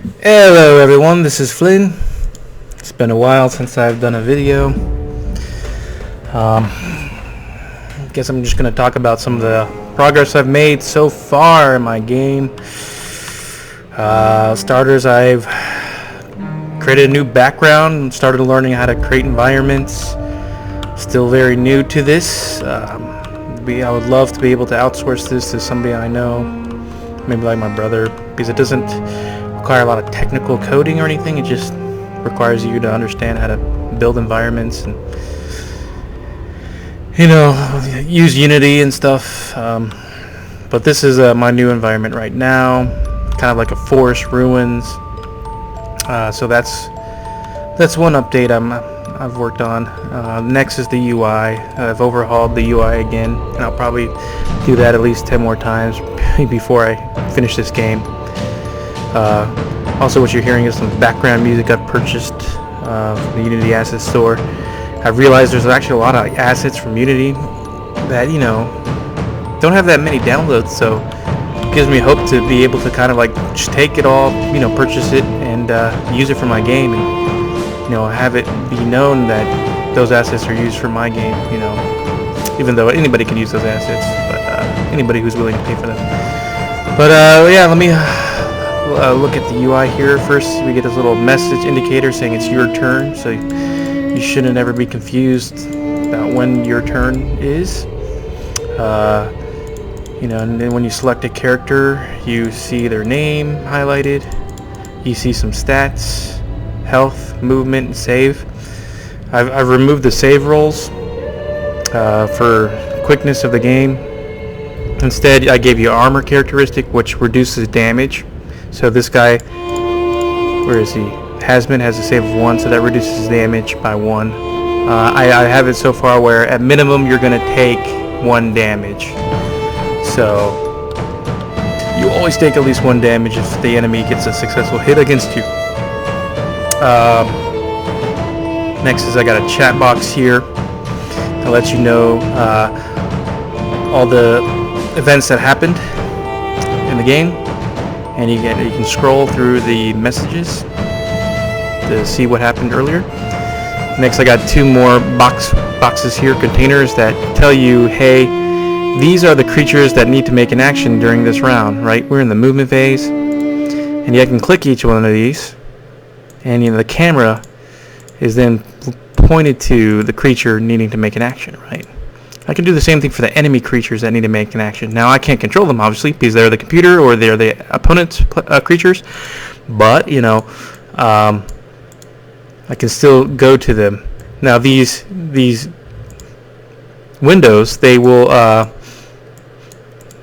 Hello everyone, this is Flynn. It's been a while since I've done a video. I guess I'm just going to talk about some of the progress I've made so far in my game. Starters, I've created a new background and started learning how to create environments. Still very new to this. I would love to be able to outsource this to somebody I know, maybe like my brother, because it doesn't require a lot of technical coding or anything. It just requires you to understand how to build environments and, use Unity and stuff. But this is my new environment right now, kind of like a forest ruins. So that's one update I've worked on. Next is the UI. I've overhauled the UI again, and I'll probably do that at least 10 more times before I finish this game. Also, what you're hearing is some background music I've purchased from the Unity Asset Store. I've realized there's actually a lot of assets from Unity that, don't have that many downloads, so it gives me hope to be able to kind of like just take it all, purchase it and use it for my game, and have it be known that those assets are used for my game, even though anybody can use those assets, but anybody who's willing to pay for them. But yeah, let me look at the UI here. First, we get this little message indicator saying it's your turn, so you shouldn't ever be confused about when your turn is. And then when you select a character, you see their name highlighted. You see some stats, health, movement, and save. I've removed the save rolls for quickness of the game. Instead, I gave you armor characteristic, which reduces damage. So this guy, where is he? Hazmat has a save of 1, so that reduces damage by 1. I have it so far where at minimum you're going to take 1 damage. So you always take at least 1 damage if the enemy gets a successful hit against you. Next is I got a chat box here to let you know all the events that happened in the game. And you can scroll through the messages to see what happened earlier. Next, I got 2 more boxes here, containers that tell you, hey, these are the creatures that need to make an action during this round, right? We're in the movement phase, and you can click each one of these, and the camera is then pointed to the creature needing to make an action, right? I can do the same thing for the enemy creatures that need to make an action. Now, I can't control them, obviously, because they're the computer or they're the opponent's creatures. But, I can still go to them. Now, these windows, they will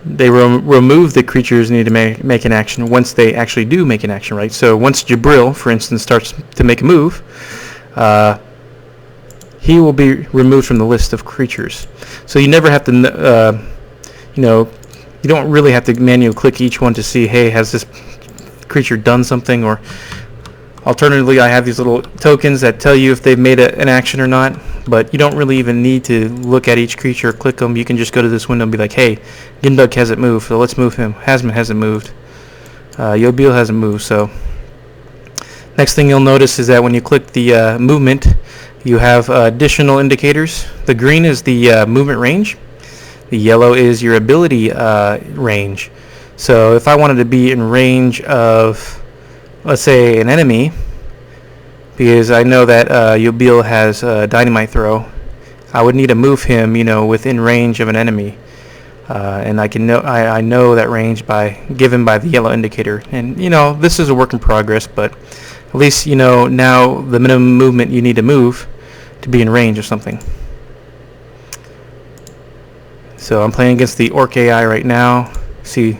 remove the creatures need to make an action once they actually do make an action, right? So once Jabril, for instance, starts to make a move, he will be removed from the list of creatures. So you never have to, you don't really have to manually click each one to see, hey, has this creature done something? Or alternatively, I have these little tokens that tell you if they've made an action or not. But you don't really even need to look at each creature or click them. You can just go to this window and be like, hey, Gindug hasn't moved, so let's move him. Hazmat hasn't moved. Yobil hasn't moved. So next thing you'll notice is that when you click the movement, you have additional indicators. The green is the movement range. The yellow is your ability range. So if I wanted to be in range of, let's say, an enemy, because I know that Yobil has dynamite throw, I would need to move him, within range of an enemy. And I know that range given by the yellow indicator. And this is a work in progress, but at least now the minimum movement you need to move to be in range of something. So I'm playing against the Orc AI right now. See,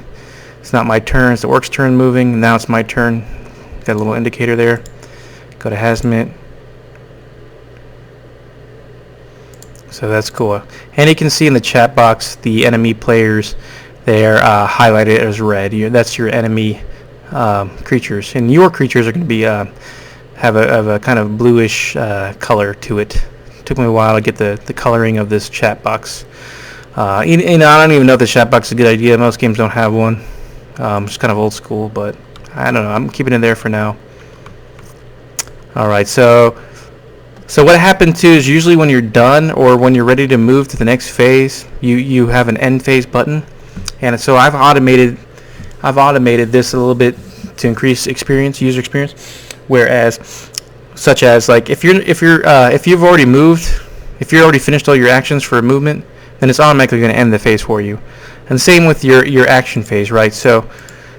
it's not my turn, it's the Orc's turn moving. Now it's my turn. Got a little indicator there. Go to Hazmat. So that's cool. And you can see in the chat box the enemy players, they're highlighted as red. That's your enemy creatures. And your creatures are going to be have a kind of bluish color to it. Took me a while to get the coloring of this chat box. I don't even know if the chat box is a good idea. Most games don't have one. It's kind of old school, but I don't know. I'm keeping it there for now. All right. So what happened too is usually when you're done or when you're ready to move to the next phase, you have an end phase button, and so I've automated this a little bit to increase user experience. Whereas, such as like if you've already moved, if you're already finished all your actions for a movement, then it's automatically going to end the phase for you. And same with your action phase, right? So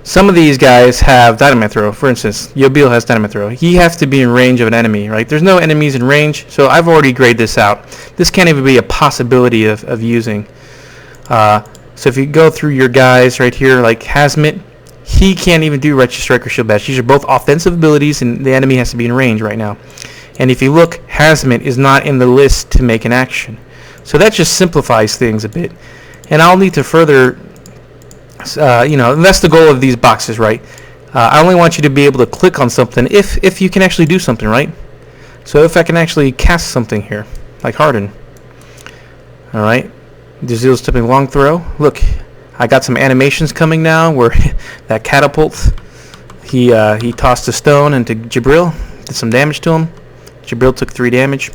some of these guys have dynamite throw. For instance, Yobil has dynamite throw. He has to be in range of an enemy, right? There's no enemies in range, so I've already graded this out. This can't even be a possibility of using. So if you go through your guys right here, like Hazmat, he can't even do Righteous Strike or Shield Bash. These are both offensive abilities, and the enemy has to be in range right now. And if you look, Hazmat is not in the list to make an action. So that just simplifies things a bit. And I'll need to further, that's the goal of these boxes, right? I only want you to be able to click on something if you can actually do something, right? So if I can actually cast something here, like Harden. All right. Dazil stepping long throw. Look, I got some animations coming now where that catapult, he tossed a stone into Jibril, did some damage to him. Jibril took 3 damage.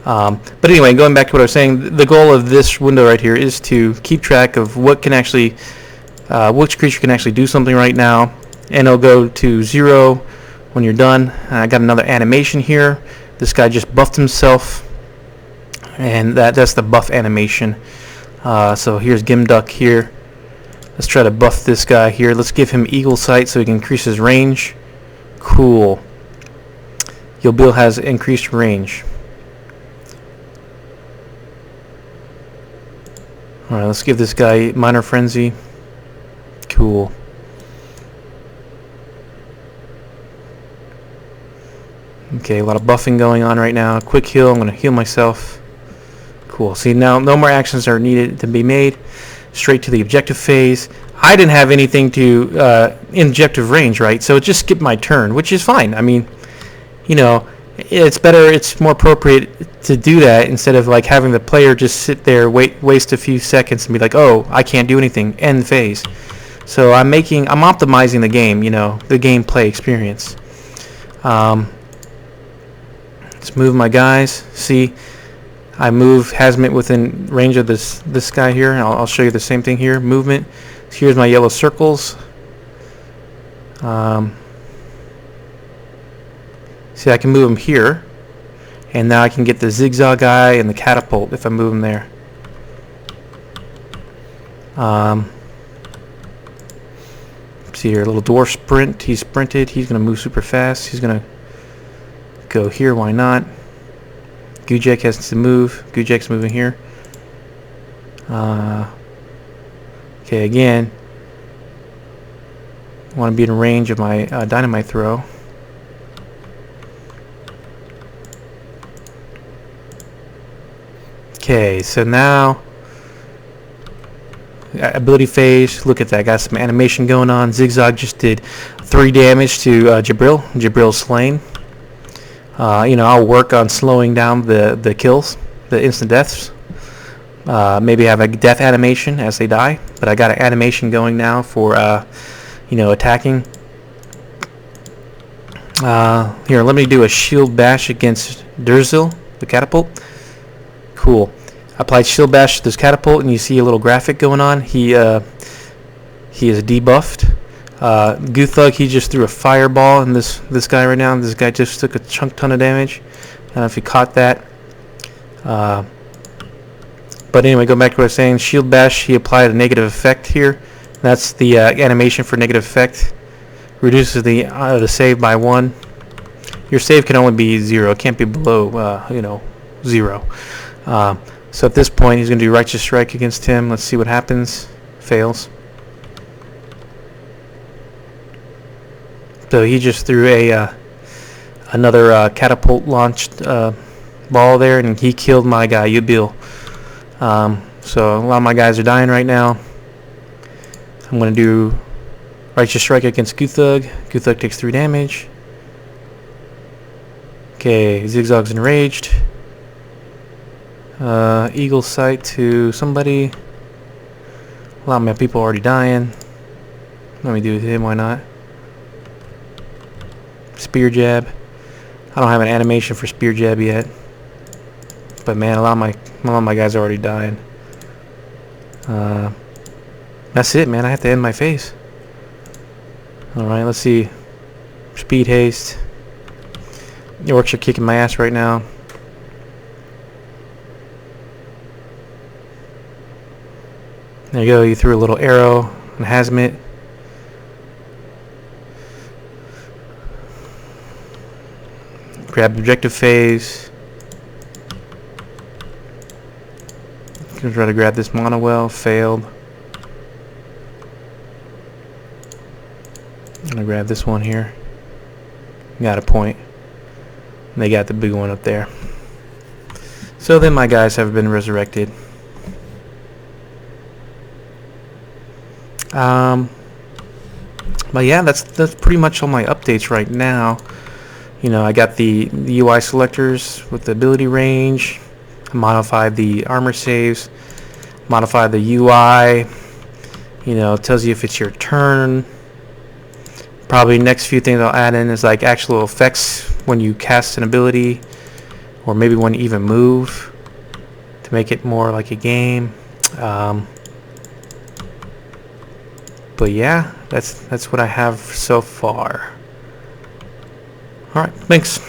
But anyway, going back to what I was saying, the goal of this window right here is to keep track of what can actually, which creature can actually do something right now, and it'll go to 0 when you're done. I got another animation here. This guy just buffed himself, and that's the buff animation. So here's Gimduck here. Let's try to buff this guy here. Let's give him Eagle Sight so he can increase his range. Cool. Yobil has increased range. Alright, let's give this guy Minor Frenzy. Cool. Okay, a lot of buffing going on right now. Quick heal. I'm going to heal myself. Cool. See, now no more actions are needed to be made. Straight to the objective phase. I didn't have anything to in objective range, right? So it just skipped my turn, which is fine. I mean, it's better, it's more appropriate to do that instead of like having the player just sit there, waste a few seconds and be like, oh, I can't do anything, end phase. So I'm optimizing the game, the gameplay experience. Let's move my guys. See, I move Hazmat within range of this guy here. I'll show you the same thing here. Movement. So here's my yellow circles. See, I can move him here, and now I can get the zigzag guy and the catapult if I move him there. See here, a little dwarf sprint. He sprinted. He's going to move super fast. He's going to go here. Why not? Gujek has to move. Gujek's moving here. Okay, again, I want to be in range of my dynamite throw. Okay, so now ability phase. Look at that. Got some animation going on. Zigzag just did 3 damage to Jibril. Jibril's slain. I'll work on slowing down the kills, the instant deaths. Maybe have a death animation as they die, but I got an animation going now for attacking. Here, let me do a shield bash against Durzil, the catapult. Cool. Applied shield bash to this catapult, and you see a little graphic going on. He is debuffed. Guthug, he just threw a fireball in this guy right now. This guy just took a ton of damage. I don't know if you caught that. But anyway, go back to what I was saying. Shield bash, he applied a negative effect here. That's the animation for negative effect. Reduces the save by 1. Your save can only be 0. It can't be below 0. So at this point, he's going to do Righteous Strike against him. Let's see what happens. Fails. So he just threw another catapult launched ball there, and he killed my guy, Yubil. So a lot of my guys are dying right now. I'm going to do Righteous Strike against Guthug. Guthug takes 3 damage. Okay, Zigzag's enraged. Eagle Sight to somebody. A lot of my people are already dying. Let me do it to him, why not? Spear jab. I don't have an animation for spear jab yet. But man, a lot of my guys are already dying. That's it, man. I have to end my phase. Alright, let's see. Speed haste. Your orcs are kicking my ass right now. There you go. You threw a little arrow and Hazmat. Grab objective phase. Gonna try to grab this monowell. Failed. I'm gonna grab this one here. Got a point. And they got the big one up there. So then my guys have been resurrected. But yeah, that's pretty much all my updates right now. You know, I got the UI selectors with the ability range. I modified the armor saves. Modified the UI. You know, it tells you if it's your turn. Probably next few things I'll add in is like actual effects when you cast an ability, or maybe when you even move, to make it more like a game. But yeah, that's what I have so far. Alright, thanks.